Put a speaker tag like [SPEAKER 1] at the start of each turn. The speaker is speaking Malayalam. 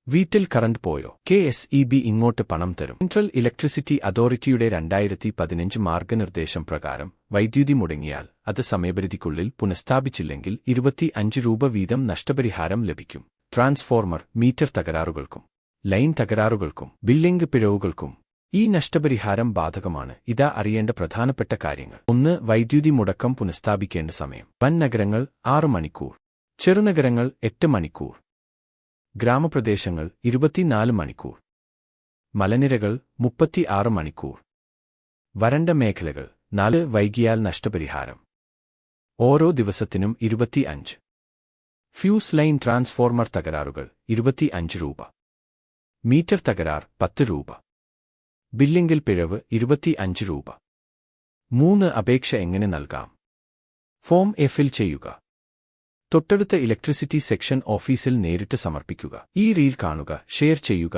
[SPEAKER 1] വീട്ടിൽ കറണ്ട് പോയോ? KSEB ഇങ്ങോട്ട് പണം തരും. സെൻട്രൽ ഇലക്ട്രിസിറ്റി അതോറിറ്റിയുടെ 2015 മാർഗനിർദ്ദേശം പ്രകാരം വൈദ്യുതി മുടങ്ങിയാൽ അത് സമയപരിധിക്കുള്ളിൽ പുനഃസ്ഥാപിച്ചില്ലെങ്കിൽ 25 രൂപ വീതം നഷ്ടപരിഹാരം ലഭിക്കും. ട്രാൻസ്ഫോർമർ, മീറ്റർ തകരാറുകൾക്കും ലൈൻ തകരാറുകൾക്കും ബില്ലിംഗ് പിഴവുകൾക്കും ഈ നഷ്ടപരിഹാരം ബാധകമാണ്. ഇതാ അറിയേണ്ട പ്രധാനപ്പെട്ട കാര്യങ്ങൾ. 1. വൈദ്യുതി മുടക്കം പുനഃസ്ഥാപിക്കേണ്ട സമയം. വൻ നഗരങ്ങൾ 6 മണിക്കൂർ, ചെറുനഗരങ്ങൾ 8 മണിക്കൂർ, ഗ്രാമപ്രദേശങ്ങൾ 24 മണിക്കൂർ, മലനിരകൾ 36 മണിക്കൂർ, വരണ്ട മേഖലകൾ 4. വൈകിയാൽ നഷ്ടപരിഹാരം ഓരോ ദിവസത്തിനും 25. ഫ്യൂസ് ലൈൻ ട്രാൻസ്ഫോർമർ തകരാറുകൾ 25 രൂപ, മീറ്റർ തകരാർ 10 രൂപ, ബില്ലിംഗിൽ പിഴവ് 25 രൂപ. 3. അപേക്ഷ എങ്ങനെ നൽകാം? ഫോം എ ഫിൽ ചെയ്യുക. തൊട്ടടുത്ത ഇലക്ട്രിസിറ്റി സെക്ഷൻ ഓഫീസിൽ നേരിട്ട് സമർപ്പിക്കുക. ഈ റീൽ കാണുക, ഷെയർ ചെയ്യുക.